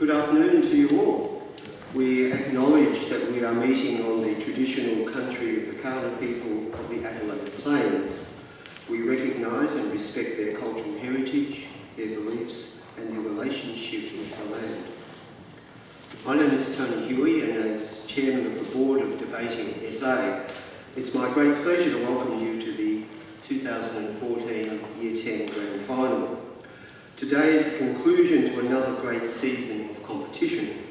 Good afternoon to you all. We acknowledge that we are meeting on the traditional country of the Kaurna people of the Adelaide Plains. We recognise and respect their cultural heritage, their beliefs and their relationship with the land. My name is Tony Huey, and as Chairman of the Board of Debating SA, it's my great pleasure to welcome you to the 2014 Year 10 Grand Final. Today is the conclusion to another great season of competition.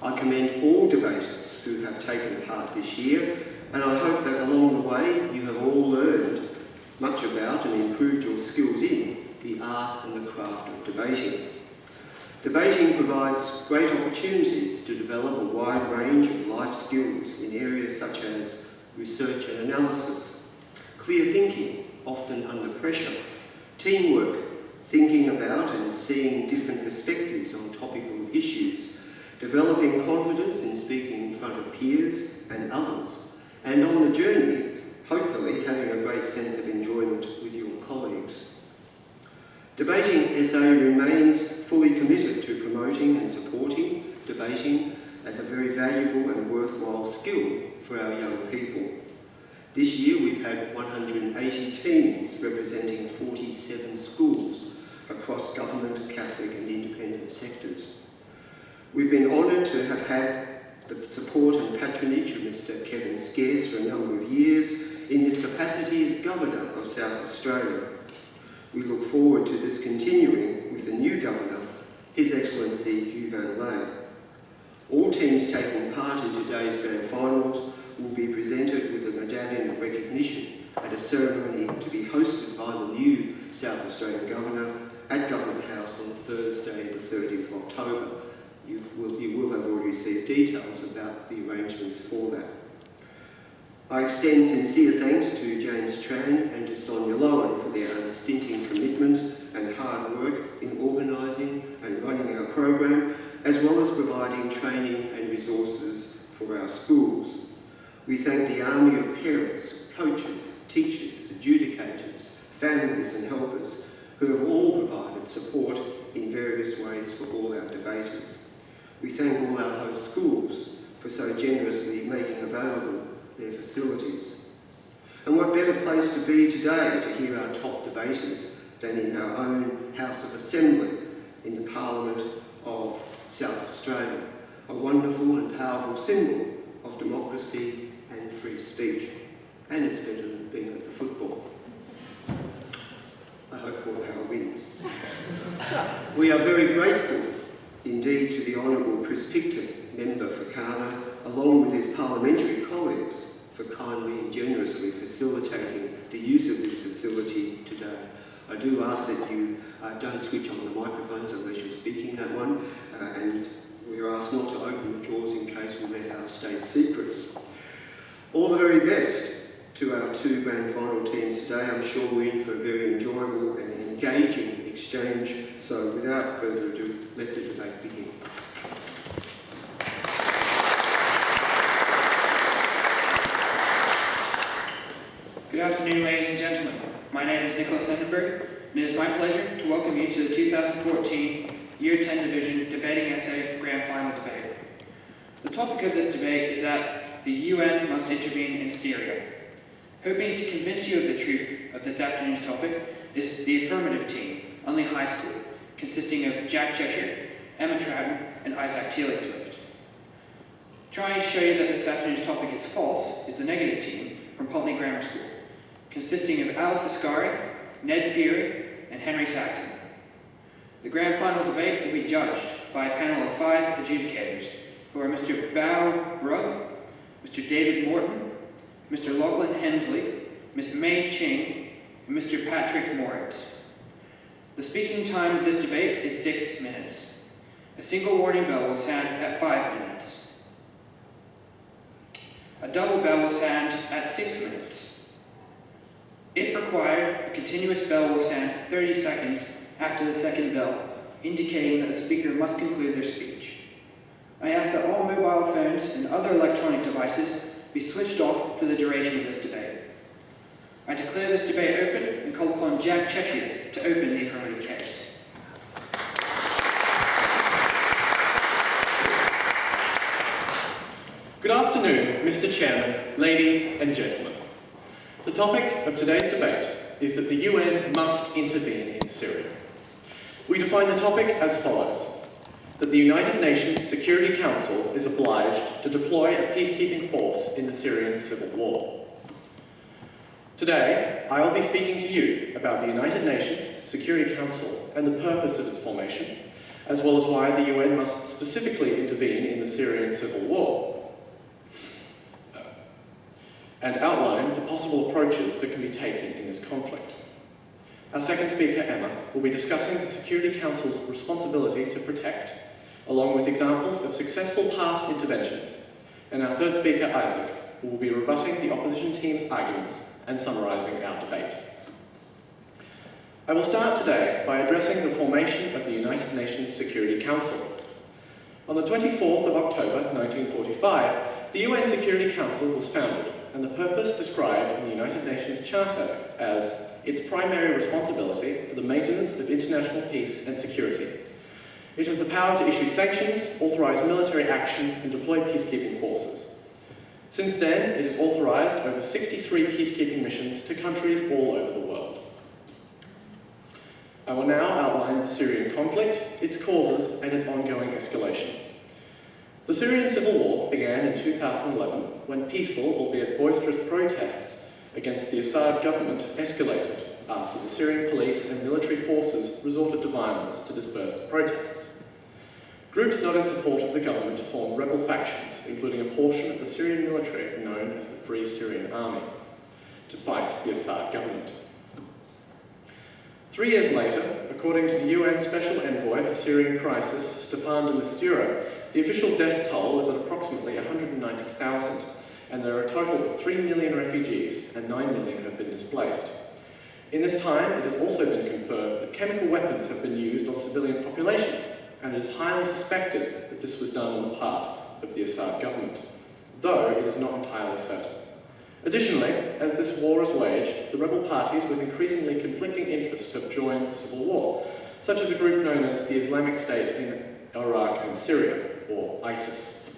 I commend all debaters who have taken part this year, and I hope that along the way you have all learned much about and improved your skills in the art and the craft of debating. Debating provides great opportunities to develop a wide range of life skills in areas such as research and analysis, clear thinking, often under pressure, teamwork, thinking about and seeing different perspectives on topical issues, developing confidence in speaking in front of peers and others, and on the journey, hopefully having a great sense of enjoyment with your colleagues. Debating SA remains fully committed to promoting and supporting debating as a very valuable and worthwhile skill for our young people. This year we've had 180 teams representing 47 schools across government, Catholic and independent sectors. We've been honoured to have had the support and patronage of Mr Kevin Scarce for a number of years in his capacity as Governor of South Australia. We look forward to this continuing with the new Governor, His Excellency Unley. All teams taking part in today's Grand Finals will be presented with a medallion of recognition at a ceremony to be hosted by the new South Australian Governor at Government House on Thursday the 30th of October. You will have already received details about the arrangements for that. I extend sincere thanks to James Tran and to Sonia Lowen for their unstinting commitment and hard work in organising and running our program, as well as providing training and resources for our schools. We thank the army of parents, coaches, teachers, adjudicators, families and helpers who have all provided support in various ways for all our debaters. We thank all our host schools for so generously making available their facilities. And what better place to be today to hear our top debaters than in our own House of Assembly in the Parliament of South Australia, a wonderful and powerful symbol of democracy and free speech. And it's better than being at the football. I hope Port Power wins. We are very grateful indeed to the Honourable Chris Picton, Member for Kaurna, along with his parliamentary colleagues, for kindly and generously facilitating the use of this facility today. I do ask that you don't switch on the microphones unless you're speaking at one, and we are asked not to open the drawers in case we let out state secrets. All the very best to our two Grand Final teams today. I'm sure we're in for a very enjoyable and engaging exchange, so without further ado, let the debate begin. Good afternoon, ladies and gentlemen. My name is Nicholas Endenberg, and it is my pleasure to welcome you to the 2014 Year 10 Division Debating SA Grand Final debate. The topic of this debate is that the UN must intervene in Syria. Hoping to convince you of the truth of this afternoon's topic is the Affirmative team, Unley High School, consisting of Jack Cheshire, Emma Troughton, and Isaac Teeley-Swift. Trying to show you that this afternoon's topic is false is the negative team from Pulteney Grammar School, consisting of Alice Ascari, Ned Feary, and Henry Saxon. The Grand Final debate will be judged by a panel of 5 adjudicators, who are Mr. Bao Brugg, Mr. David Morton, Mr. Lachlan Hemsley, Ms. May Ching, and Mr. Patrick Moritz. The speaking time of this debate is 6 minutes. A single warning bell will sound at 5 minutes. A double bell will sound at 6 minutes. If required, a continuous bell will sound 30 seconds after the second bell, indicating that the speaker must conclude their speech. I ask that all mobile phones and other electronic devices be switched off for the duration of this debate. I declare this debate open and call upon Jack Cheshire to open the affirmative case. Mr. Chairman, ladies and gentlemen. The topic of today's debate is that the UN must intervene in Syria. We define the topic as follows: that the United Nations Security Council is obliged to deploy a peacekeeping force in the Syrian civil war. Today, I will be speaking to you about the United Nations Security Council and the purpose of its formation, as well as why the UN must specifically intervene in the Syrian civil war, and outline the possible approaches that can be taken in this conflict. Our second speaker, Emma, will be discussing the Security Council's responsibility to protect, along with examples of successful past interventions. And our third speaker, Isaac, will be rebutting the opposition team's arguments and summarising our debate. I will start today by addressing the formation of the United Nations Security Council. On the 24th of October 1945, the UN Security Council was founded, and the purpose described in the United Nations Charter as its primary responsibility for the maintenance of international peace and security. It has the power to issue sanctions, authorise military action, and deploy peacekeeping forces. Since then, it has authorised over 63 peacekeeping missions to countries all over the world. I will now outline the Syrian conflict, its causes, and its ongoing escalation. The Syrian civil war began in 2011 when peaceful, albeit boisterous, protests against the Assad government escalated after the Syrian police and military forces resorted to violence to disperse the protests. Groups not in support of the government formed rebel factions, including a portion of the Syrian military known as the Free Syrian Army, to fight the Assad government. 3 years later, according to the UN Special Envoy for Syrian Crisis, Staffan de Mistura, the official death toll is at approximately 190,000, and there are a total of 3 million refugees and 9 million have been displaced. In this time, it has also been confirmed that chemical weapons have been used on civilian populations, and it is highly suspected that this was done on the part of the Assad government, though it is not entirely certain. Additionally, as this war is waged, the rebel parties with increasingly conflicting interests have joined the civil war, such as a group known as the Islamic State in Iraq and Syria, or ISIS.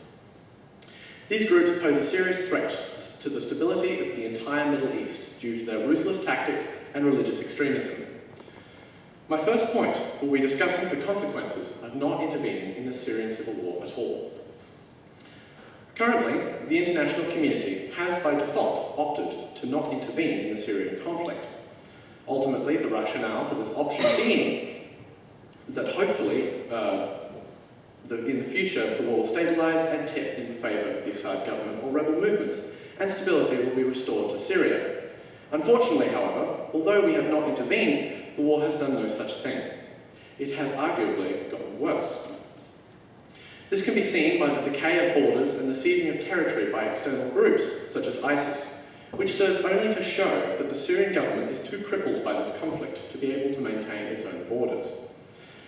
These groups pose a serious threat to the stability of the entire Middle East due to their ruthless tactics and religious extremism. My first point will be discussing the consequences of not intervening in the Syrian civil war at all. Currently, the international community has by default opted to not intervene in the Syrian conflict. Ultimately, the rationale for this option being that hopefully in the future the war will stabilise and tip in favour of the Assad government or rebel movements, and stability will be restored to Syria. Unfortunately, however, although we have not intervened, the war has done no such thing. It has arguably gotten worse. This can be seen by the decay of borders and the seizing of territory by external groups, such as ISIS, which serves only to show that the Syrian government is too crippled by this conflict to be able to maintain its own borders.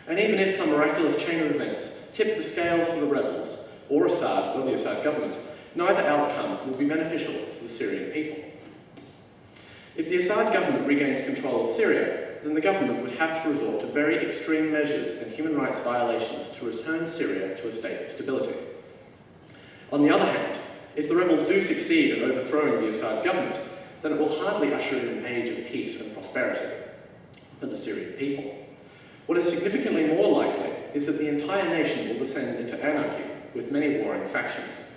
And even if some miraculous chain of events tip the scales for the rebels, or Assad, or the Assad government, neither outcome will be beneficial to the Syrian people. If the Assad government regains control of Syria, then the government would have to resort to very extreme measures and human rights violations to return Syria to a state of stability. On the other hand, if the rebels do succeed in overthrowing the Assad government, then it will hardly usher in an age of peace and prosperity for the Syrian people. What is significantly more likely is that the entire nation will descend into anarchy, with many warring factions.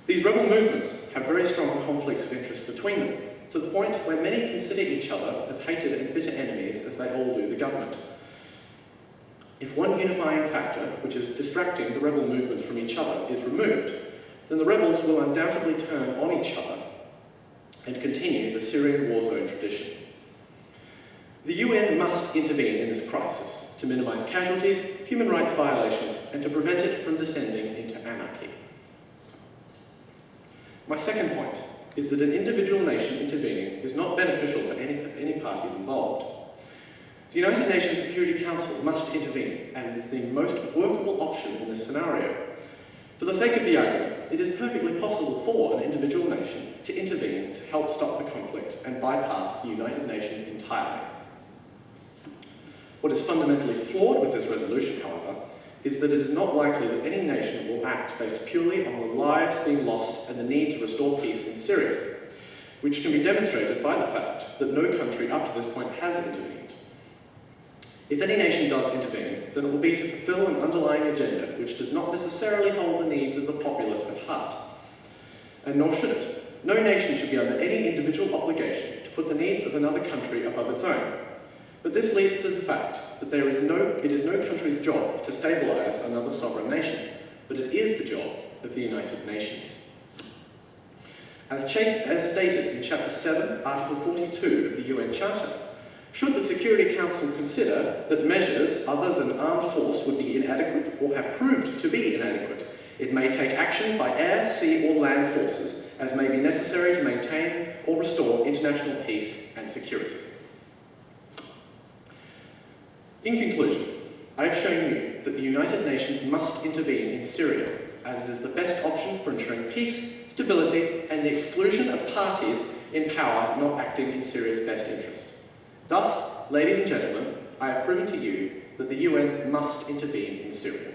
These rebel movements have very strong conflicts of interest between them, to the point where many consider each other as hated and bitter enemies as they all do the government. If one unifying factor, which is distracting the rebel movements from each other, is removed, then the rebels will undoubtedly turn on each other and continue the Syrian war zone tradition. The UN must intervene in this crisis to minimise casualties, human rights violations, and to prevent it from descending into anarchy. My second point is that an individual nation intervening is not beneficial to any parties involved. The United Nations Security Council must intervene, and it is the most workable option in this scenario. For the sake of the argument, it is perfectly possible for an individual nation to intervene to help stop the conflict and bypass the United Nations entirely. What is fundamentally flawed with this resolution, however, is that it is not likely that any nation will act based purely on the lives being lost and the need to restore peace in Syria, which can be demonstrated by the fact that no country up to this point has intervened. If any nation does intervene, then it will be to fulfill an underlying agenda which does not necessarily hold the needs of the populace at heart, and nor should it. No nation should be under any individual obligation to put the needs of another country above its own. But this leads to the fact that it is no country's job to stabilise another sovereign nation, but it is the job of the United Nations. As stated in Chapter 7, Article 42 of the UN Charter, should the Security Council consider that measures other than armed force would be inadequate or have proved to be inadequate, it may take action by air, sea or land forces as may be necessary to maintain or restore international peace and security. In conclusion, I have shown you that the United Nations must intervene in Syria, as it is the best option for ensuring peace, stability, and the exclusion of parties in power not acting in Syria's best interest. Thus, ladies and gentlemen, I have proven to you that the UN must intervene in Syria.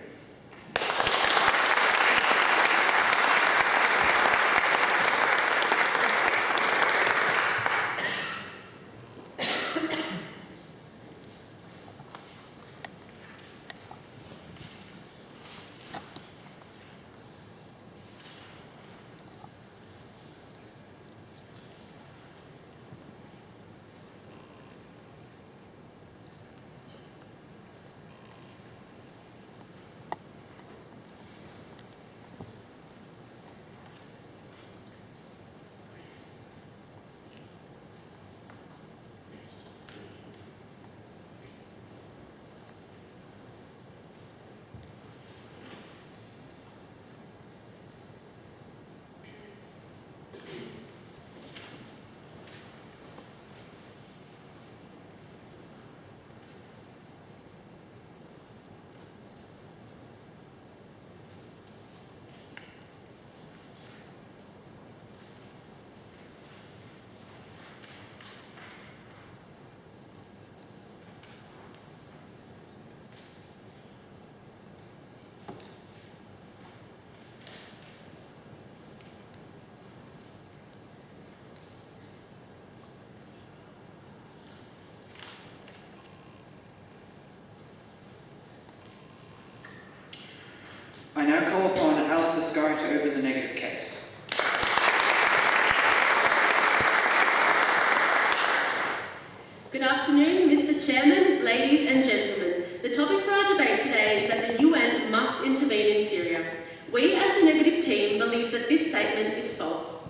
I now call upon Alice Ascar to open the negative case. Good afternoon, Mr. Chairman, ladies and gentlemen. The topic for our debate today is that the UN must intervene in Syria. We, as the negative team, believe that this statement is false.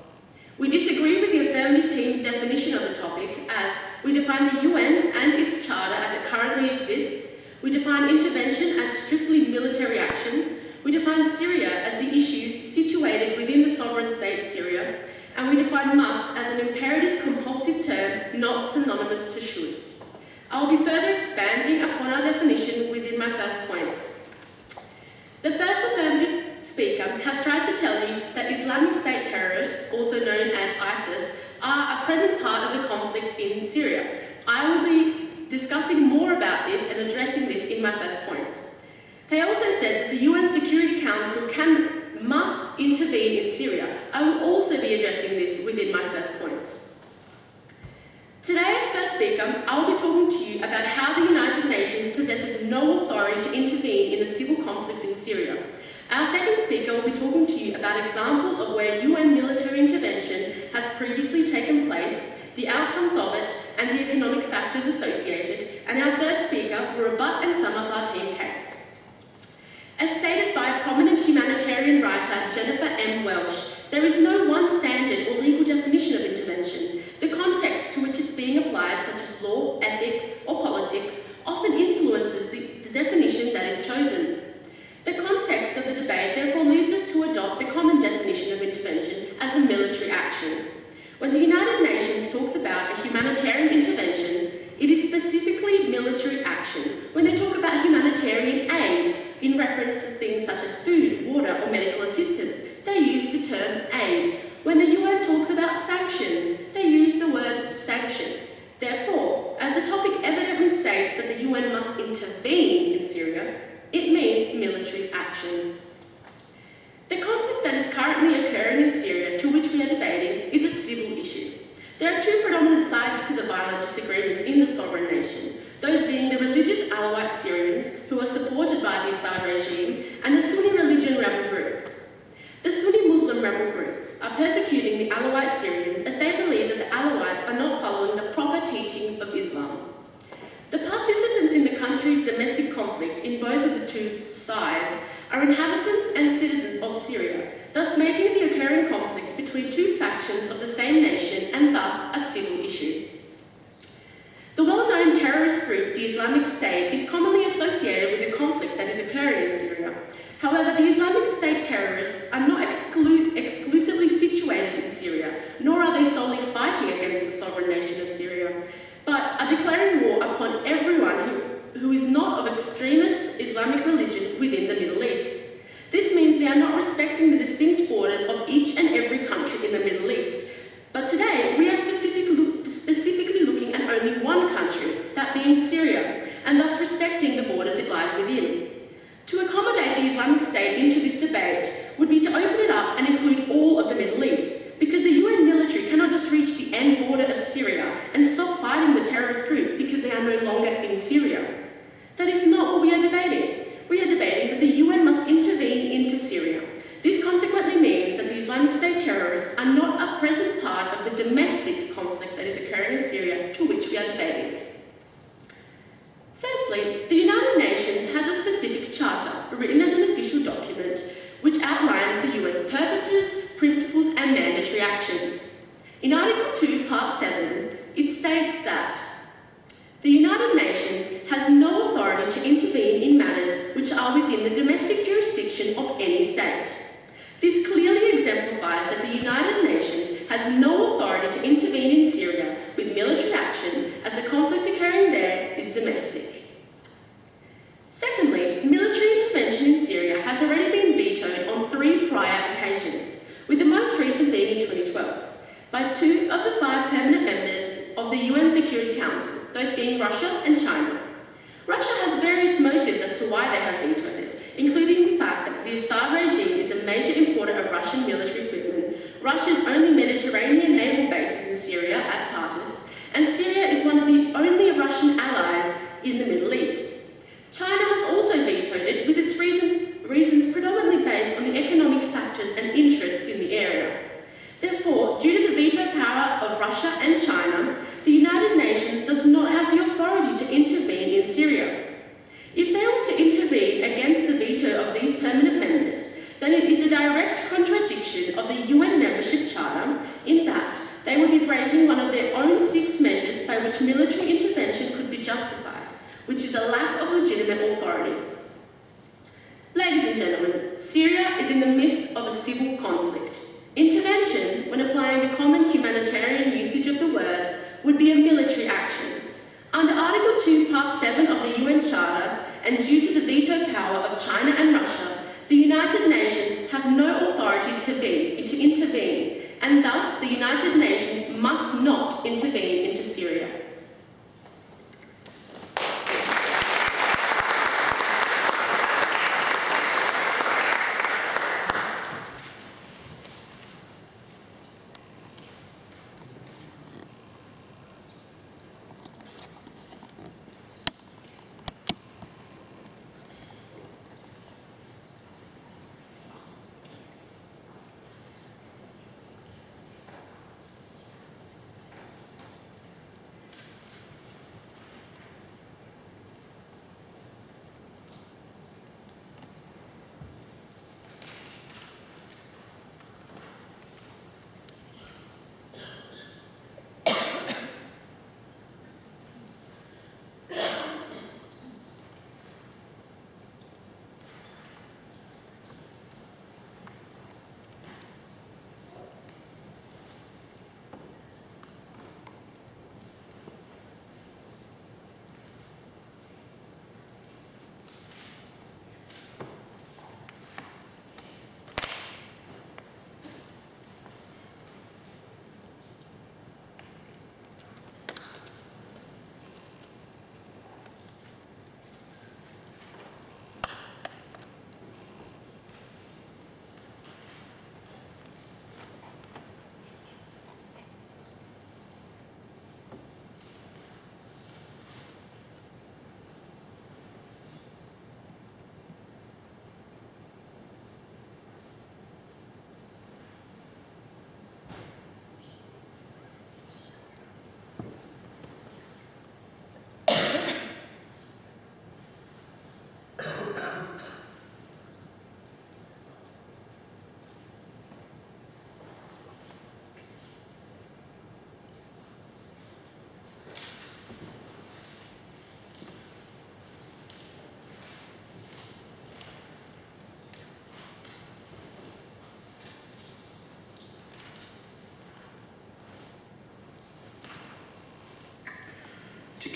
We disagree with the affirmative team's definition of the topic, as we define the UN and its charter as it currently exists. We define intervention as strictly military action. We define Syria as the issues situated within the sovereign state Syria, and we define must as an imperative compulsive term not synonymous to should. I will be further expanding upon our definition within my first points. The first affirmative speaker has tried to tell you that Islamic State terrorists, also known as ISIS, are a present part of the conflict in Syria. I will be discussing more about this and addressing this in my first points. They also said that the UN Security Council must intervene in Syria. I will also be addressing this within my first points. Today, as first speaker, I will be talking to you about how the United Nations possesses no authority to intervene in the civil conflict in Syria. Our second speaker will be talking to you about examples of where UN military intervention has previously taken place, the outcomes of it, and the economic factors associated, and our third speaker will rebut and sum up our team case. As stated by prominent humanitarian writer Jennifer M. Welsh, there is no one standard or legal definition of intervention. The context to which it's being applied, such as law, ethics, or politics, often influences the definition that is chosen. The context of the debate therefore leads us to adopt the common definition of intervention as a military action. When the United Nations talks about a humanitarian intervention, it is specifically military action. When they talk about humanitarian aid, in reference to things such as food, water, or medical assistance, they use the term aid. When the UN talks about sanctions, they use the word sanction. Therefore, as the topic evidently states that the UN must intervene in Syria, it means military military action. The conflict that is currently occurring in Syria, to which we are debating, is a civil issue. There are two predominant sides to the violent disagreements in the sovereign nation, those being the religious Alawite Syrians, who are supported by the Assad regime, and the Sunni religion rebel groups. The Sunni Muslim rebel groups are persecuting the Alawite Syrians as they believe that the Alawites are not following the proper teachings of Islam. The participants in the country's domestic conflict in both of the two sides are inhabitants and citizens of Syria, thus making the occurring conflict between two factions of the same nation and thus a civil issue. The well-known terrorist group, the Islamic State, is commonly associated with the conflict that is occurring in Syria. However, the Islamic State terrorists are not exclusively situated in Syria, nor are they solely fighting against the sovereign nation of Syria, but are declaring war upon everyone who is not of extremist Islamic religion within the Middle East. This means they are not respecting the distinct borders of each and every country in the Middle East. But today, we are specifically looking at only one country, that being Syria, and thus respecting the borders it lies within. To accommodate the Islamic State into this debate would be to open it up and include all of the Middle East, because the UN military cannot just reach the end border of Syria and stop fighting the terrorist group because they are no longer in Syria. That is not what we are debating. We are debating that the UN must intervene into Syria. This consequently means that the Islamic State terrorists are not a present part of the domestic conflict that is occurring in Syria, to which we are debating. Firstly, the United Nations has a specific charter, written as an official document, which outlines the UN's purposes, principles, and mandatory actions. In Article 2, Part 7, it states that the United Nations has no authority to intervene in matters which are within the domestic jurisdiction of any state. This clearly exemplifies that the United Nations has no authority to intervene in Syria with military action, as the conflict occurring there is domestic. Secondly, military intervention in Syria has already been vetoed on 3 prior occasions, with the most recent being in 2012, by 2 of the 5 permanent members of the UN Security Council, those being Russia and China. Russia has various motives as to why they have vetoed it, including the fact that the Assad regime is a major importer of Russian military equipment, Russia's only Mediterranean naval base is in Syria at Tartus, and Syria is one of the only Russian allies in the Middle East. China has also vetoed it with its reasons predominantly based on the economic factors and interests in the area. Therefore, due to the veto power of Russia and China, the United Nations does not have the authority to intervene in Syria. If they were to intervene against the veto of these permanent members, then it is a direct contradiction of the UN membership charter in that they would be breaking one of their own 6 measures by which military intervention could be justified, which is a lack of legitimate authority. Ladies and gentlemen, Syria is in the midst of a civil conflict. Intervention, when applying the common humanitarian usage of the word, would be a military action. Under Article 2, Part 7 of the UN Charter, and due to the veto power of China and Russia, the United Nations have no authority to intervene, and thus the United Nations must not intervene into Syria.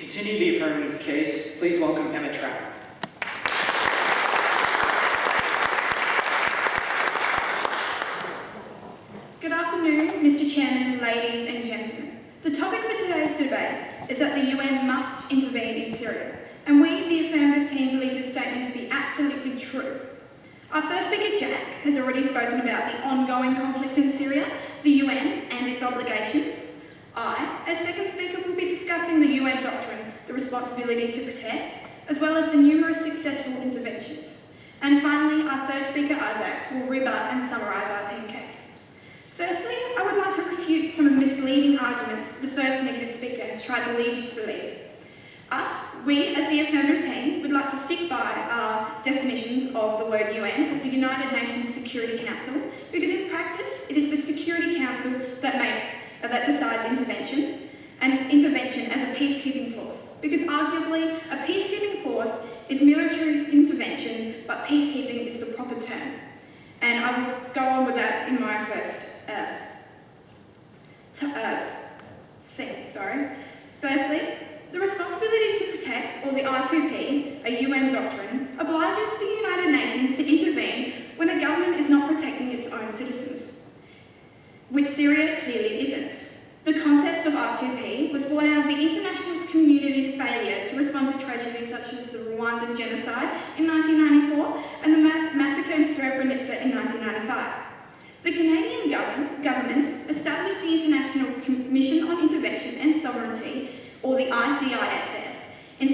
continue the affirmative case, please welcome Emma Trout. Good afternoon, Mr. Chairman, ladies and gentlemen. The topic for today's debate is that the UN must intervene in Syria, and we, the affirmative team, believe this statement to be absolutely true. Our first speaker, Jack, has already spoken about the ongoing conflict in Syria, the UN and its obligations. I, as second speaker, will be discussing the UN doctrine, the responsibility to protect, as well as the numerous successful interventions. And finally, our third speaker, Isaac, will rebut and summarise our team case. Firstly, I would like to refute some of the misleading arguments that the first negative speaker has tried to lead you to believe. We, as the affirmative team, would like to stick by our definitions of the word UN as the United Nations Security Council, because in practice, it is the Security Council that decides intervention, and intervention as a peacekeeping force, because arguably a peacekeeping force is military intervention, but peacekeeping is the proper term. And I will go on with that in my first thing. Firstly, the responsibility to protect, or the R2P, a UN doctrine, obliges the United Nations to intervene when a government is not protecting its own citizens, which Syria clearly isn't. The concept of R2P was born out of the international community's failure to respond to tragedies such as the Rwandan genocide in 1994 and the massacre in Srebrenica in 1995. The Canadian government established the International Commission on Intervention and Sovereignty, or the ICISS, in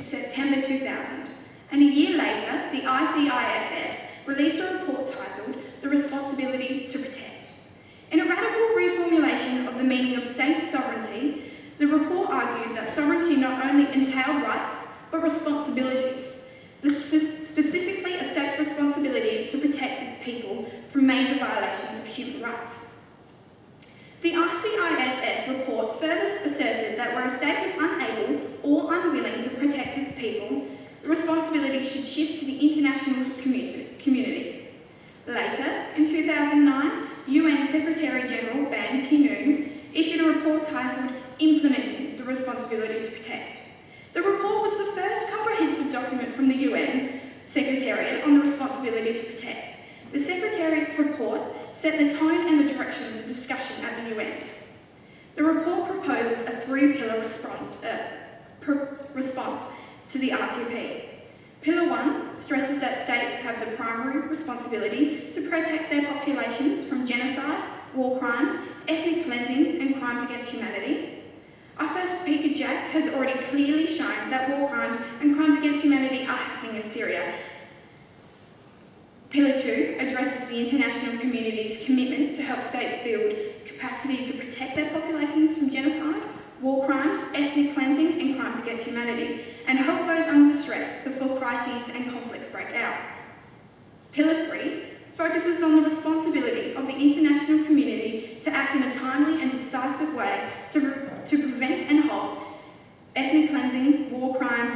September 2000. And a year later, the ICISS released a report titled The Responsibility to Protect. In a radical reformulation of the meaning of state sovereignty, the report argued that sovereignty not only entailed rights, but responsibilities. Specifically, a state's responsibility to protect its people from major violations of human rights. The ICISS report further asserted that where a state was unable or unwilling to protect its people, the responsibility should shift to the international community. Later, in 2009, UN Secretary-General Ban Ki-moon issued a report titled Implementing the Responsibility to Protect. The report was the first comprehensive document from the UN Secretariat on the responsibility to protect. The Secretariat's report set the tone and the direction of the discussion at the UN. The report proposes a three-pillar response to the R2P. Pillar 1 stresses that states have the primary responsibility to protect their populations from genocide, war crimes, ethnic cleansing, and crimes against humanity. Our first speaker, Jack, has already clearly shown that war crimes and crimes against humanity are happening in Syria. Pillar 2 addresses the international community's commitment to help states build capacity to protect their populations from genocide, war crimes, ethnic cleansing, and crimes against humanity, and help those under stress before crises and conflicts break out. Pillar 3 focuses on the responsibility of the international community to act in a timely and decisive way to prevent and halt ethnic cleansing, war crimes,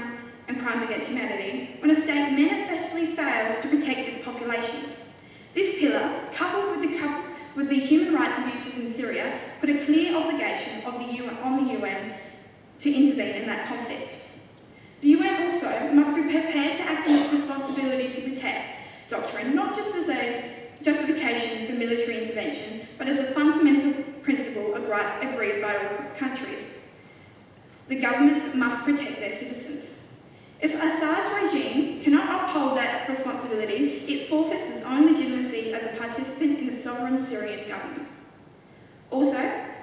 and crimes against humanity when a state manifestly fails to protect its populations. This pillar, coupled with the human rights abuses in Syria, put a clear obligation on the UN to intervene in that conflict. The UN also must be prepared to act on its responsibility to protect doctrine, not just as a justification for military intervention, but as a fundamental principle agreed by all countries. The government must protect their citizens. If Assad's regime cannot uphold that responsibility, it forfeits its own legitimacy as a participant in a sovereign Syrian government. Also,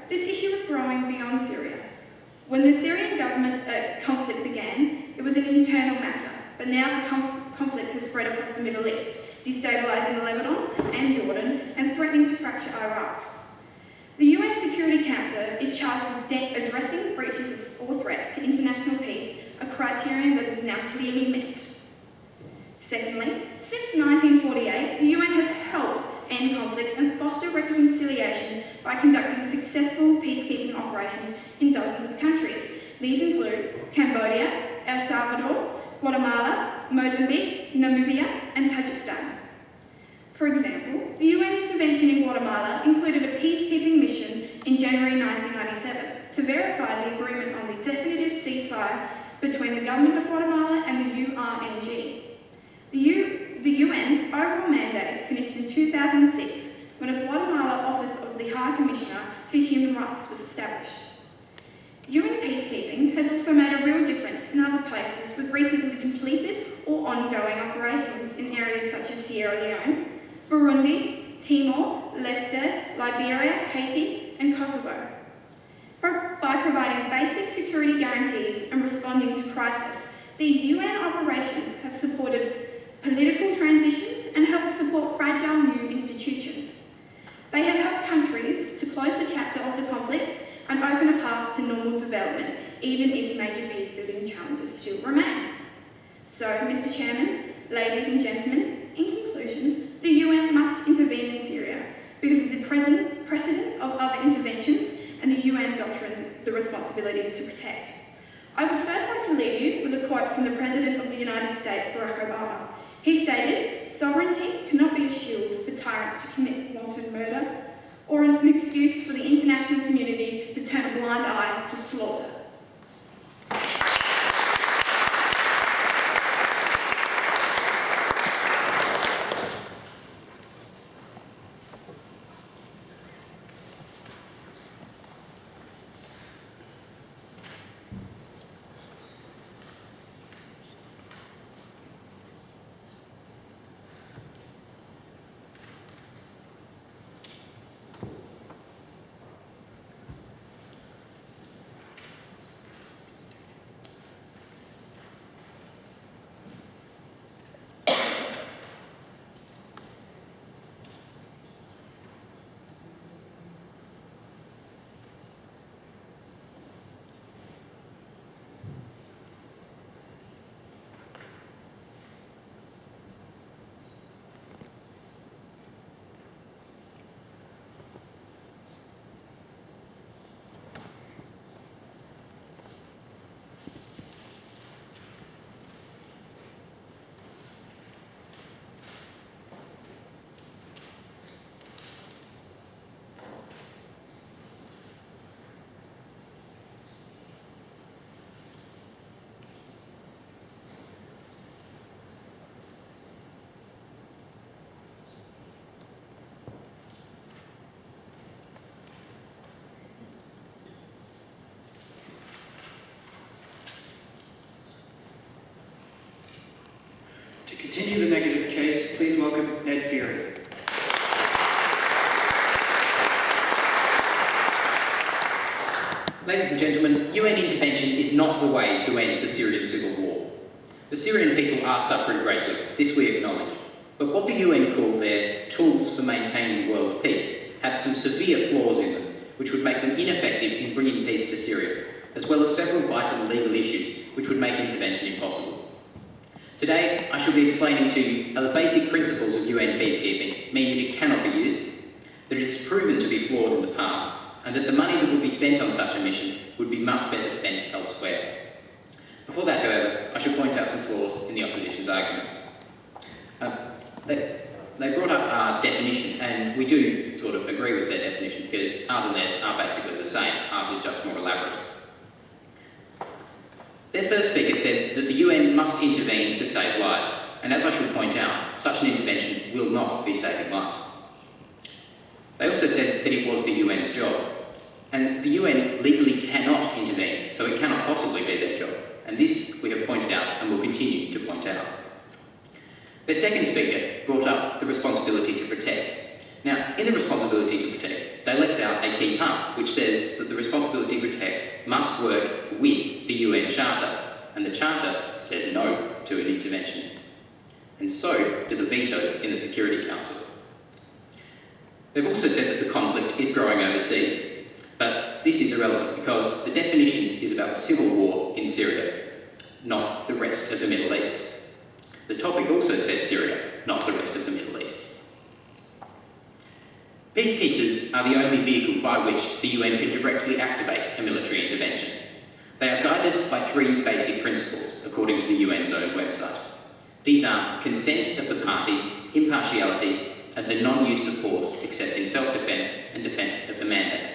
this issue is growing beyond Syria. When the Syrian government conflict began, it was an internal matter, but now the conflict has spread across the Middle East, destabilising Lebanon and Jordan and threatening to fracture Iraq. The UN Security Council is charged with addressing breaches or threats to international peace, a criterion that is now clearly met. Secondly, since 1948, the UN has helped end conflicts and foster reconciliation by conducting successful peacekeeping operations in dozens of countries. These include Cambodia, El Salvador, Guatemala, Mozambique, Namibia, and Tajikistan. For example, the UN intervention in Guatemala included a peacekeeping mission in January 1997 to verify the agreement on the definitive ceasefire between the government of Guatemala and the URNG. The UN's overall mandate finished in 2006 when a Guatemala Office of the High Commissioner for Human Rights was established. UN peacekeeping has also made a real difference in other places with recently completed or ongoing operations in areas such as Sierra Leone, Burundi, Timor, Leste, Liberia, Haiti and Kosovo. By providing basic security guarantees and responding to crisis, these UN operations have supported political transitions and helped support fragile new institutions. They have helped countries to close the chapter of the conflict and open a path to normal development, even if major peace-building challenges still remain. So, Mr. Chairman, ladies and gentlemen, in conclusion, the UN must intervene in Syria because of the precedent of other interventions and the UN doctrine, the responsibility to protect. I would first like to leave you with a quote from the President of the United States, Barack Obama. He stated, "Sovereignty cannot be a shield for tyrants to commit wanton murder, or an excuse for the international community to turn a blind eye to slaughter." To continue the negative case, please welcome Ned Fury. Ladies and gentlemen, UN intervention is not the way to end the Syrian civil war. The Syrian people are suffering greatly, this we acknowledge. But what the UN call their tools for maintaining world peace have some severe flaws in them, which would make them ineffective in bringing peace to Syria, as well as several vital legal issues which would make intervention impossible. Today, I shall be explaining to you how the basic principles of UN peacekeeping mean that it cannot be used, that it is proven to be flawed in the past, and that the money that would be spent on such a mission would be much better spent elsewhere. Before that, however, I shall point out some flaws in the opposition's arguments. They brought up our definition, and we do sort of agree with their definition because ours and theirs are basically the same. Ours is just more elaborate. Their first speaker said that the UN must intervene to save lives, and as I shall point out, such an intervention will not be saving lives. They also said that it was the UN's job, and the UN legally cannot intervene, so it cannot possibly be their job, and this we have pointed out and will continue to point out. Their second speaker brought up the responsibility to protect. Now, in the responsibility to protect, they left out a key part, which says that the responsibility to protect must work with the UN Charter, and the Charter says no to an intervention. And so do the vetoes in the Security Council. They've also said that the conflict is growing overseas, but this is irrelevant because the definition is about the civil war in Syria, not the rest of the Middle East. The topic also says Syria, not the rest of the Middle East. Peacekeepers are the only vehicle by which the UN can directly activate a military intervention. They are guided by three basic principles, according to the UN's own website. These are consent of the parties, impartiality, and the non-use of force except in self-defence and defence of the mandate.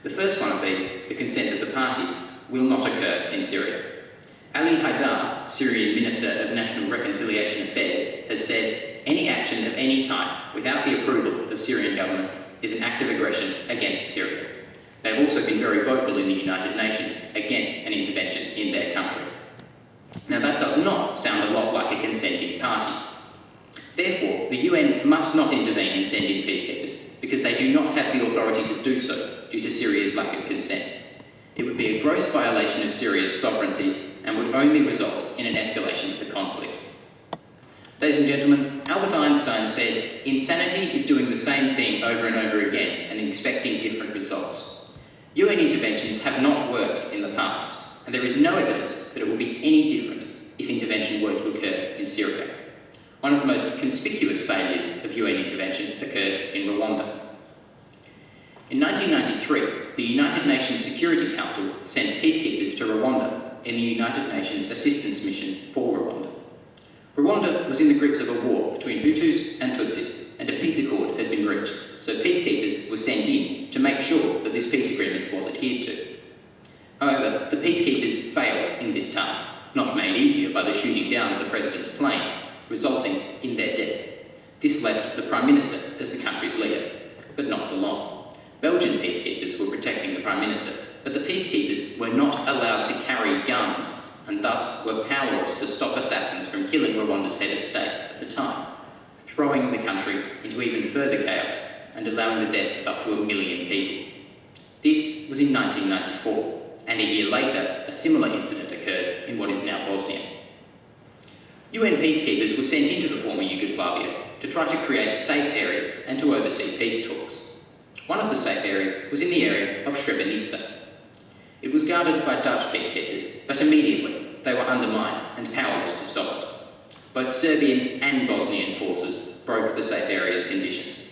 The first one of these, the consent of the parties, will not occur in Syria. Ali Haidar, Syrian Minister of National Reconciliation Affairs, has said any action of any type without the approval of Syrian government is an act of aggression against Syria. They've also been very vocal in the United Nations against an intervention in their country. Now that does not sound a lot like a consenting party. Therefore, the UN must not intervene and send in peacekeepers because they do not have the authority to do so due to Syria's lack of consent. It would be a gross violation of Syria's sovereignty and would only result in an escalation of the conflict. Ladies and gentlemen, Albert Einstein said, "Insanity is doing the same thing over and over again and expecting different results." UN interventions have not worked in the past, and there is no evidence that it will be any different if intervention were to occur in Syria. One of the most conspicuous failures of UN intervention occurred in Rwanda. In 1993, the United Nations Security Council sent peacekeepers to Rwanda in the United Nations Assistance Mission for Rwanda. Rwanda was in the grips of a war between Hutus and Tutsis, and a peace accord had been reached, so peacekeepers were sent in to make sure that this peace agreement was adhered to. However, the peacekeepers failed in this task, not made easier by the shooting down of the president's plane, resulting in their death. This left the Prime Minister as the country's leader, but not for long. Belgian peacekeepers were protecting the Prime Minister, but the peacekeepers were not allowed to carry guns and thus were powerless to stop assassins from killing Rwanda's head of state at the time, throwing the country into even further chaos and allowing the deaths of up to 1 million people. This was in 1994, and a year later, a similar incident occurred in what is now Bosnia. UN peacekeepers were sent into the former Yugoslavia to try to create safe areas and to oversee peace talks. One of the safe areas was in the area of Srebrenica. It was guarded by Dutch peacekeepers, but immediately they were undermined and powerless to stop it. Both Serbian and Bosnian forces broke the safe area's conditions.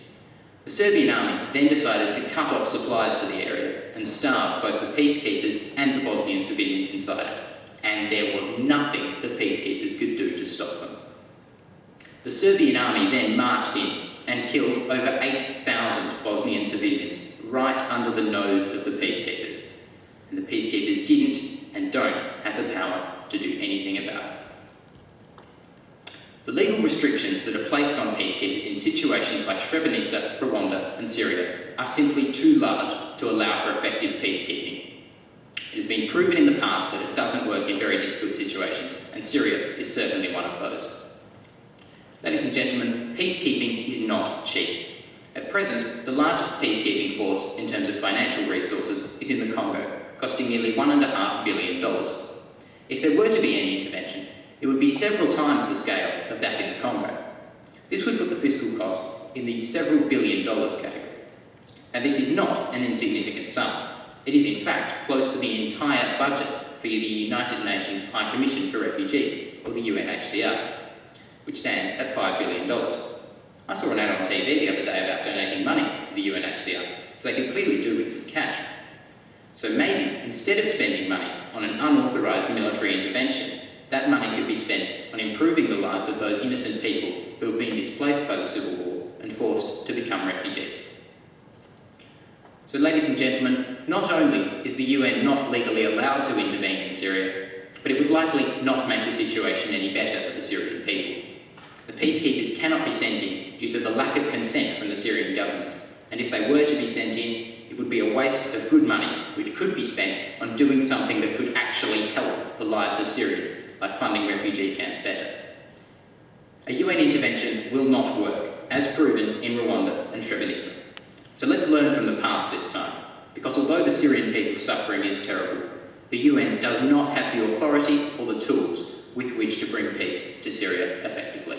The Serbian army then decided to cut off supplies to the area and starve both the peacekeepers and the Bosnian civilians inside it, and there was nothing the peacekeepers could do to stop them. The Serbian army then marched in and killed over 8,000 Bosnian civilians right under the nose of the peacekeepers. And the peacekeepers didn't and don't have the power to do anything about it. The legal restrictions that are placed on peacekeepers in situations like Srebrenica, Rwanda and Syria are simply too large to allow for effective peacekeeping. It has been proven in the past that it doesn't work in very difficult situations, and Syria is certainly one of those. Ladies and gentlemen, peacekeeping is not cheap. At present, the largest peacekeeping force in terms of financial resources is in the Congo, costing nearly $1.5 billion. If there were to be any intervention, it would be several times the scale of that in the Congo. This would put the fiscal cost in the several $billion category. And this is not an insignificant sum. It is in fact close to the entire budget for the United Nations High Commission for Refugees, or the UNHCR, which stands at $5 billion. I saw an ad on TV the other day about donating money to the UNHCR, so they could clearly do with some cash. So maybe, instead of spending money on an unauthorised military intervention, that money could be spent on improving the lives of those innocent people who have been displaced by the civil war and forced to become refugees. So, ladies and gentlemen, not only is the UN not legally allowed to intervene in Syria, but it would likely not make the situation any better for the Syrian people. The peacekeepers cannot be sent in due to the lack of consent from the Syrian government, and if they were to be sent in, it would be a waste of good money which could be spent on doing something that could actually help the lives of Syrians, like funding refugee camps better. A UN intervention will not work, as proven in Rwanda and Srebrenica. So let's learn from the past this time, because although the Syrian people's suffering is terrible, the UN does not have the authority or the tools with which to bring peace to Syria effectively.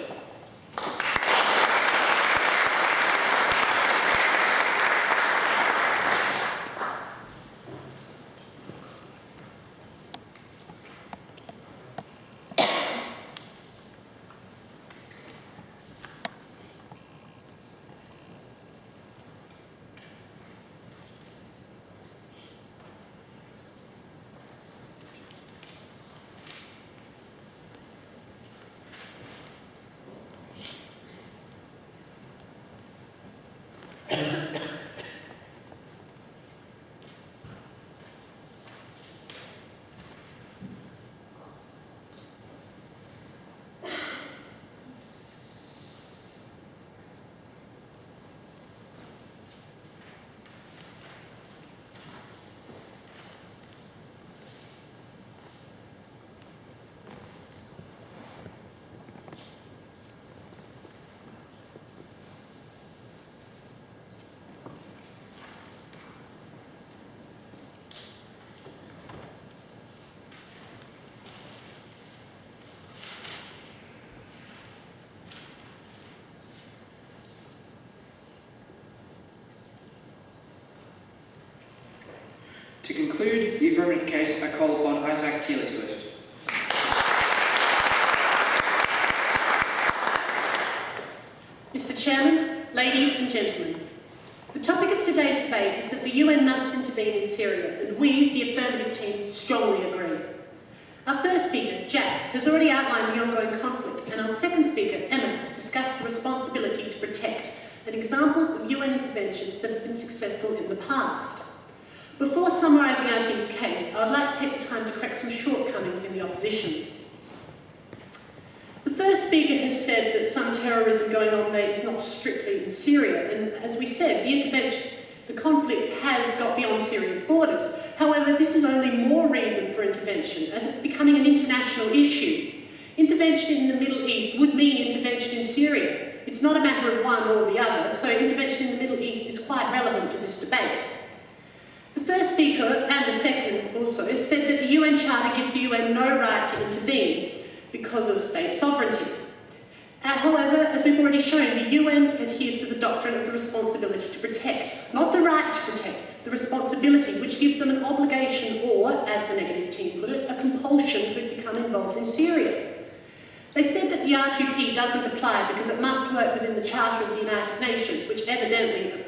To conclude the affirmative case, I call upon Isaac Teeley-Swift. Mr. Chairman, ladies and gentlemen, the topic of today's debate is that the UN must intervene in Syria, and we, the affirmative team, strongly agree. Our first speaker, Jack, has already outlined the ongoing conflict, and our second speaker, Emma, has discussed the responsibility to protect and examples of UN interventions that have been successful in the past. Before summarising our team's case, I would like to take the time to correct some shortcomings in the opposition's. The first speaker has said that some terrorism going on there is not strictly in Syria, and as we said, the conflict has got beyond Syria's borders. However, this is only more reason for intervention, as it's becoming an international issue. Intervention in the Middle East would mean intervention in Syria. It's not a matter of one or the other, so intervention in the Middle East is quite relevant to this debate. The first speaker, and the second also, said that the UN Charter gives the UN no right to intervene because of state sovereignty. However, as we've already shown, the UN adheres to the doctrine of the responsibility to protect, not the right to protect, the responsibility, which gives them an obligation or, as the negative team put it, a compulsion to become involved in Syria. They said that the R2P doesn't apply because it must work within the Charter of the United Nations, which evidently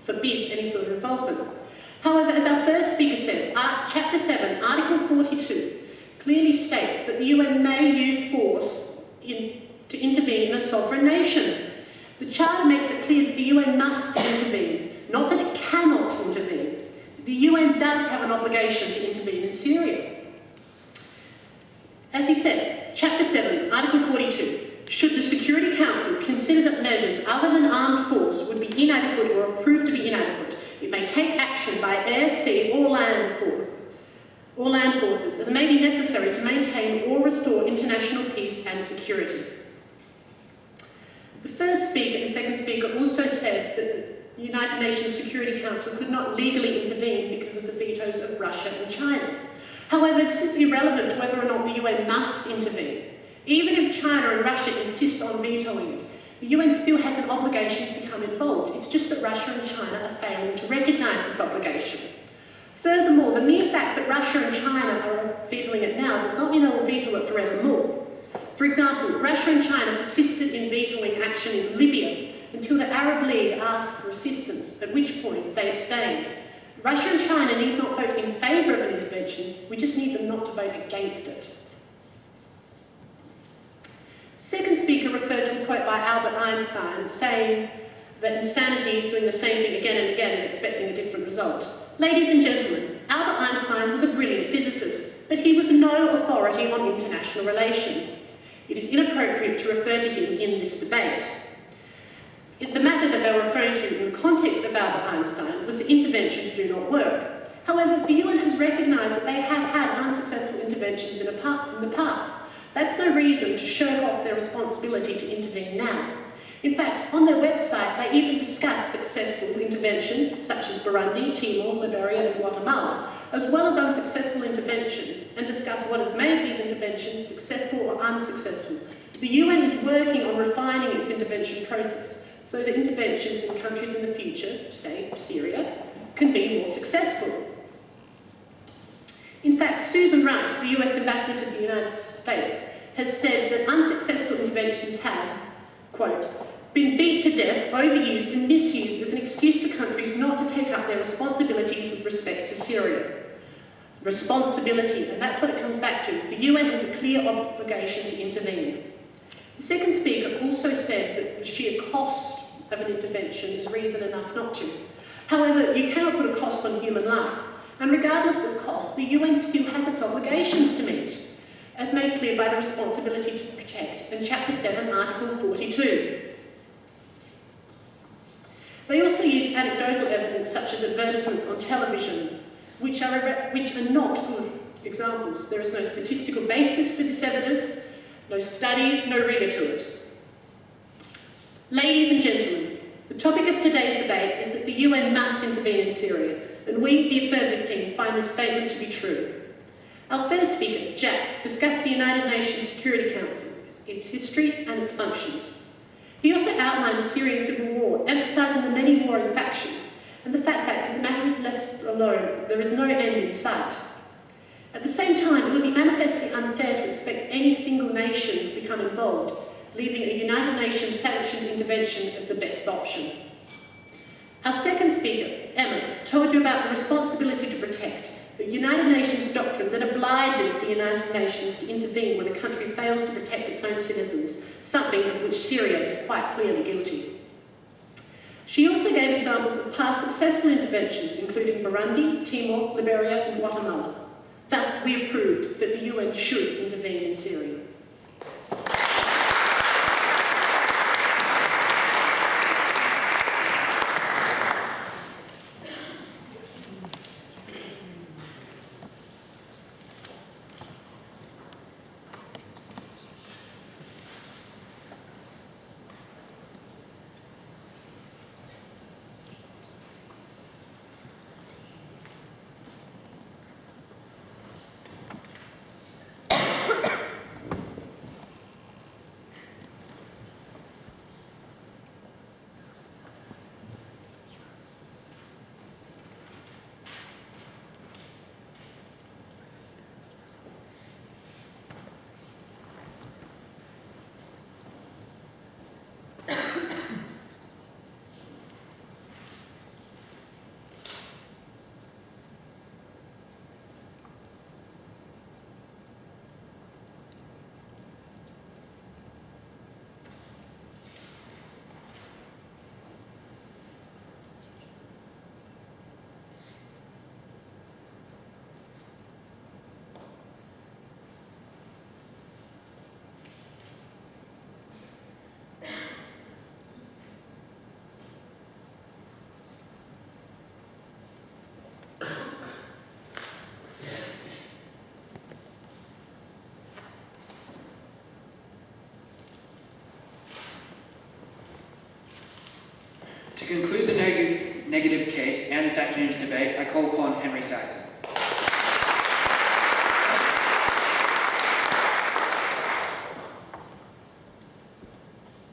forbids any sort of involvement. However, as our first speaker said, Chapter 7, Article 42, clearly states that the UN may use force to intervene in a sovereign nation. The Charter makes it clear that the UN must intervene, not that it cannot intervene. The UN does have an obligation to intervene in Syria. As he said, Chapter 7, Article 42, should the Security Council consider that measures other than armed force would be inadequate or have proved to be inadequate, it may take action by air, sea or land forces as may be necessary to maintain or restore international peace and security. The first speaker and second speaker also said that the United Nations Security Council could not legally intervene because of the vetoes of Russia and China. However, this is irrelevant to whether or not the UN must intervene. Even if China and Russia insist on vetoing it, the UN still has an obligation to become involved. It's just that Russia and China are failing to recognise this obligation. Furthermore, the mere fact that Russia and China are vetoing it now does not mean they will veto it forevermore. For example, Russia and China persisted in vetoing action in Libya until the Arab League asked for assistance, at which point they abstained. Russia and China need not vote in favour of an intervention, we just need them not to vote against it. The second speaker referred to a quote by Albert Einstein saying that insanity is doing the same thing again and again and expecting a different result. Ladies and gentlemen, Albert Einstein was a brilliant physicist, but he was no authority on international relations. It is inappropriate to refer to him in this debate. The matter that they were referring to in the context of Albert Einstein was that interventions do not work. However, the UN has recognised that they have had unsuccessful interventions in the past. That's no reason to shirk off their responsibility to intervene now. In fact, on their website, they even discuss successful interventions such as Burundi, Timor, Liberia and Guatemala, as well as unsuccessful interventions, and discuss what has made these interventions successful or unsuccessful. The UN is working on refining its intervention process so that interventions in countries in the future, say Syria, can be more successful. In fact, Susan Rice, the US Ambassador to the United States, has said that unsuccessful interventions have, quote, been beat to death, overused and misused as an excuse for countries not to take up their responsibilities with respect to Syria. Responsibility, and that's what it comes back to. The UN has a clear obligation to intervene. The second speaker also said that the sheer cost of an intervention is reason enough not to. However, you cannot put a cost on human life, and regardless of cost, the UN still has its obligations to meet, as made clear by the responsibility to protect in Chapter 7, Article 42. They also used anecdotal evidence such as advertisements on television, which are not good examples. There is no statistical basis for this evidence, no studies, no rigour to it. Ladies and gentlemen, the topic of today's debate is that the UN must intervene in Syria, and we, the Affirmative team, find this statement to be true. Our first speaker, Jack, discussed the United Nations Security Council, its history and its functions. He also outlined the Syrian civil war, emphasising the many warring factions, and the fact that if the matter is left alone, alone, there is no end in sight. At the same time, it would be manifestly unfair to expect any single nation to become involved, leaving a United Nations sanctioned intervention as the best option. Our second speaker, Emma, told you about the responsibility to protect, the United Nations doctrine that obliges the United Nations to intervene when a country fails to protect its own citizens, something of which Syria is quite clearly guilty. She also gave examples of past successful interventions, including Burundi, Timor, Liberia, and Guatemala. Thus, we have proved that the UN should intervene in Syria. To conclude the negative case and this afternoon's debate, I call upon Henry Saxon.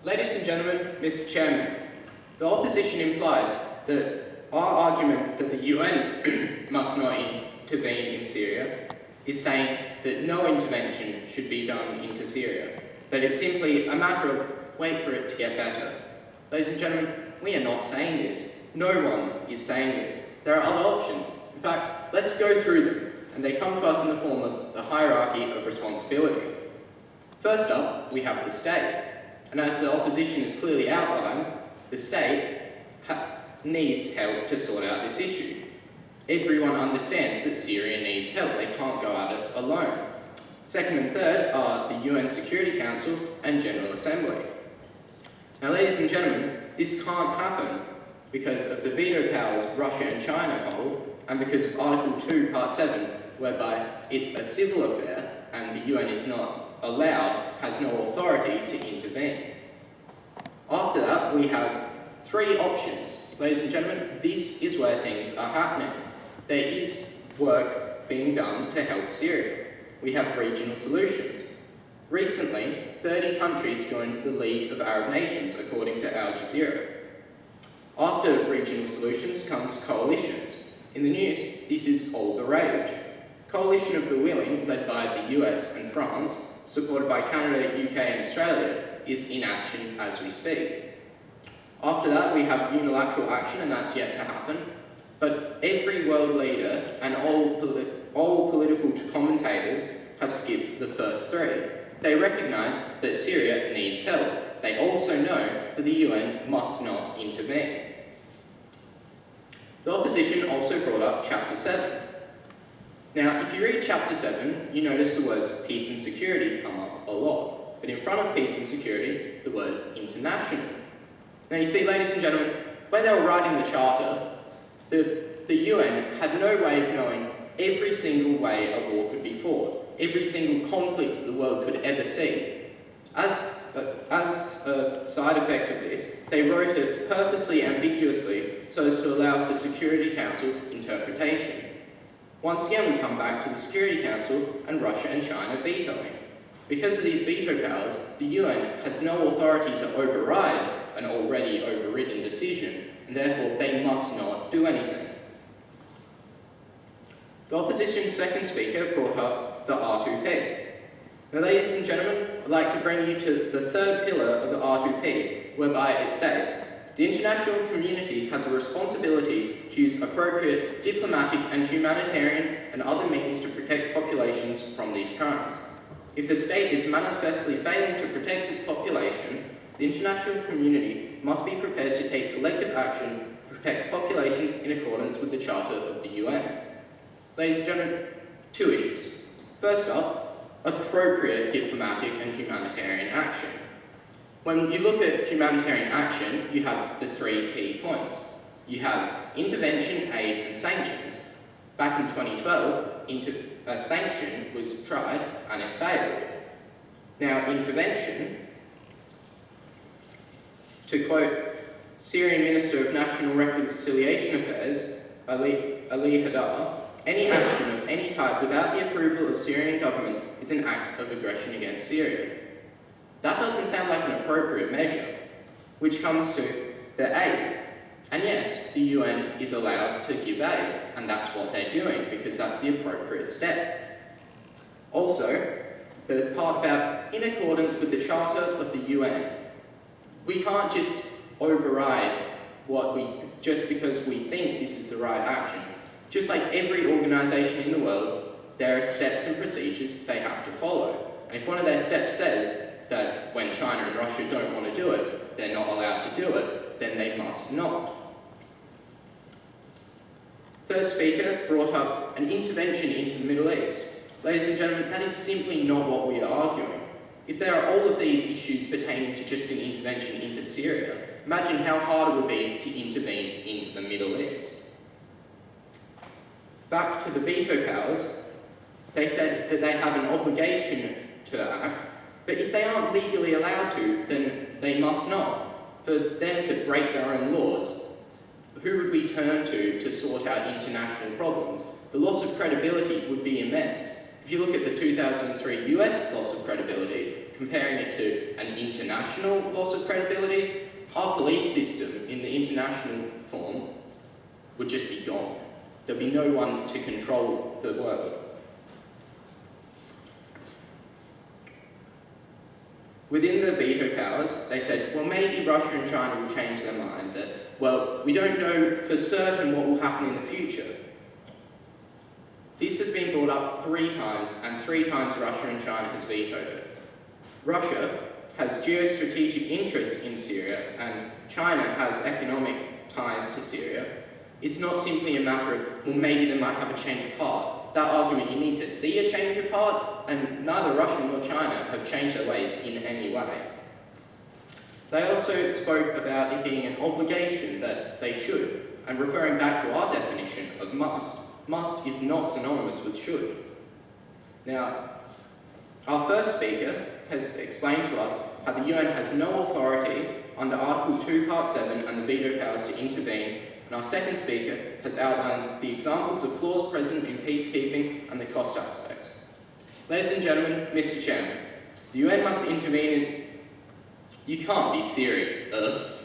Ladies and gentlemen, Mr. Chairman, the opposition implied that our argument that the UN must not intervene in Syria is saying that no intervention should be done into Syria, that it's simply a matter of wait for it to get better. Ladies and gentlemen, we are not saying this. No one is saying this. There are other options. In fact, let's go through them, and they come to us in the form of the hierarchy of responsibility. First up, we have the state. And as the opposition has clearly outlined, the state needs help to sort out this issue. Everyone understands that Syria needs help. They can't go at it alone. Second and third are the UN Security Council and General Assembly. Now, ladies and gentlemen, this can't happen because of the veto powers Russia and China hold, and because of Article 2, Part 7, whereby it's a civil affair and the UN is not allowed, has no authority to intervene. After that, we have three options. Ladies and gentlemen, this is where things are happening. There is work being done to help Syria. We have regional solutions. Recently, 30 countries joined the League of Arab Nations, according to Al Jazeera. After regional solutions comes coalitions. In the news, this is all the rage. Coalition of the Willing, led by the US and France, supported by Canada, UK and Australia, is in action as we speak. After that, we have unilateral action, and that's yet to happen. But every world leader and all political commentators have skipped the first three. They recognise that Syria needs help. They also know that the UN must not intervene. The opposition also brought up Chapter 7. Now, if you read Chapter 7, you notice the words peace and security come up a lot. But in front of peace and security, the word international. Now, you see, ladies and gentlemen, when they were writing the Charter, the UN had no way of knowing every single way a war could be fought, every single conflict that the world could ever see. As a side effect of this, they wrote it purposely ambiguously so as to allow for Security Council interpretation. Once again, we come back to the Security Council and Russia and China vetoing. Because of these veto powers, the UN has no authority to override an already overridden decision, and therefore they must not do anything. The opposition's second speaker brought up the R2P. Now, ladies and gentlemen, I'd like to bring you to the third pillar of the R2P, whereby it states, the international community has a responsibility to use appropriate diplomatic and humanitarian and other means to protect populations from these crimes. If a state is manifestly failing to protect its population, the international community must be prepared to take collective action to protect populations in accordance with the Charter of the UN. Ladies and gentlemen, two issues. First up, appropriate diplomatic and humanitarian action. When you look at humanitarian action, you have the three key points. You have intervention, aid, and sanctions. Back in 2012, a sanction was tried and it failed. Now, intervention, to quote Syrian Minister of National Reconciliation Affairs, Ali Haddad, any action of any type without the approval of Syrian government is an act of aggression against Syria. That doesn't sound like an appropriate measure, which comes to the aid. And yes, the UN is allowed to give aid, and that's what they're doing, because that's the appropriate step. Also, the part about in accordance with the Charter of the UN. We can't just override just because we think this is the right action. Just like every organisation in the world, there are steps and procedures they have to follow. And if one of their steps says that when China and Russia don't want to do it, they're not allowed to do it, then they must not. Third speaker brought up an intervention into the Middle East. Ladies and gentlemen, that is simply not what we are arguing. If there are all of these issues pertaining to just an intervention into Syria, imagine how hard it would be to intervene into the Middle East. Back to the veto powers, they said that they have an obligation to act, but if they aren't legally allowed to, then they must not. For them to break their own laws, who would we turn to sort out international problems? The loss of credibility would be immense. If you look at the 2003 US loss of credibility, comparing it to an international loss of credibility, our police system in the international form would just be gone. There'd be no one to control the world. Within the veto powers, they said, well, maybe Russia and China will change their mind, that, well, we don't know for certain what will happen in the future. This has been brought up 3 times, and 3 times Russia and China has vetoed it. Russia has geostrategic interests in Syria, and China has economic ties to Syria. It's not simply a matter of, well, maybe they might have a change of heart. That argument, you need to see a change of heart, and neither Russia nor China have changed their ways in any way. They also spoke about it being an obligation that they should, and referring back to our definition of must. Must is not synonymous with should. Now, our first speaker has explained to us how the UN has no authority under Article 2, Part 7 and the veto powers to intervene, and our second speaker has outlined the examples of flaws present in peacekeeping and the cost aspect. Ladies and gentlemen, Mr. Chairman, the UN must intervene in... You can't be serious.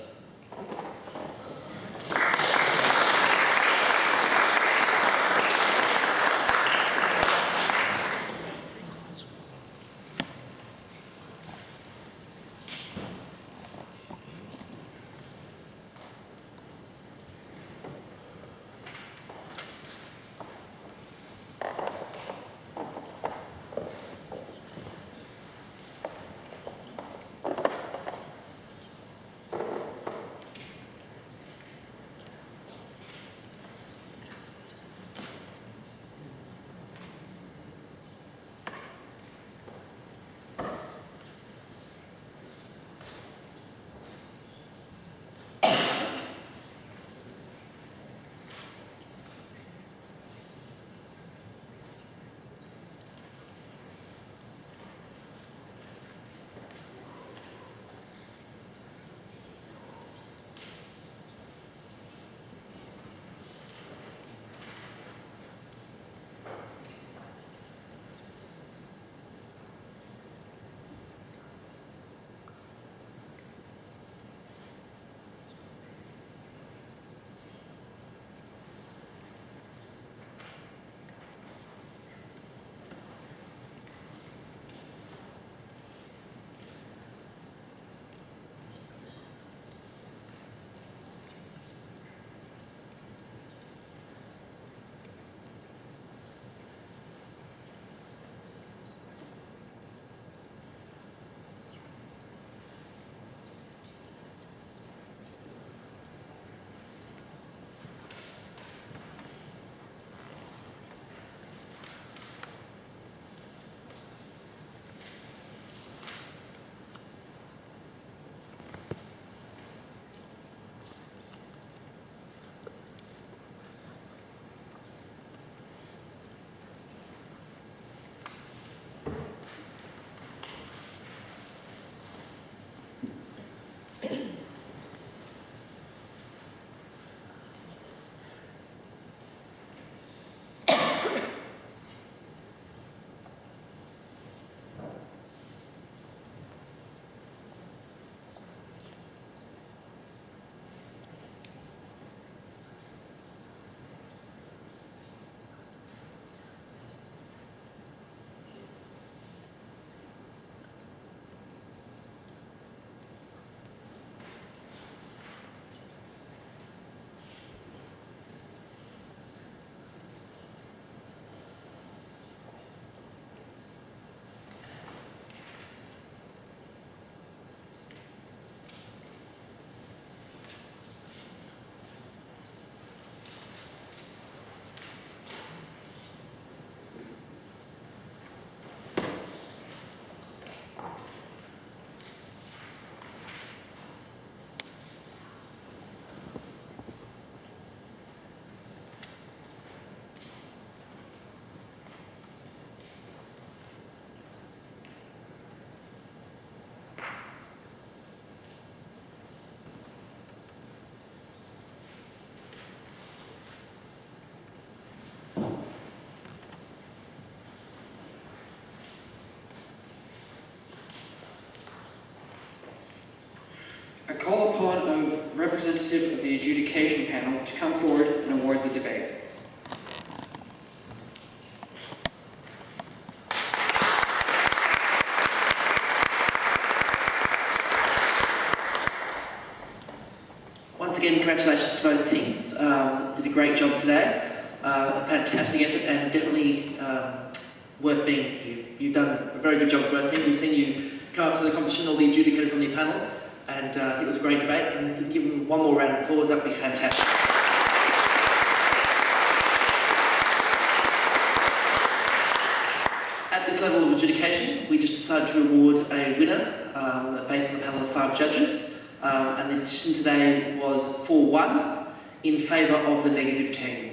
representative of the adjudication panel to come forward and award the debate. Once again, congratulations to both teams. Did a great job today. A fantastic effort and definitely worth being here. You've done a very good job to both teams. We've seen you come up to the competition, all the adjudicators on the panel, and I think it was a great debate. And if we can give them one more round of applause, that would be fantastic. At this level of adjudication, we just decided to award a winner based on the panel of 5 judges. And the decision today was 4-1 in favour of the negative team.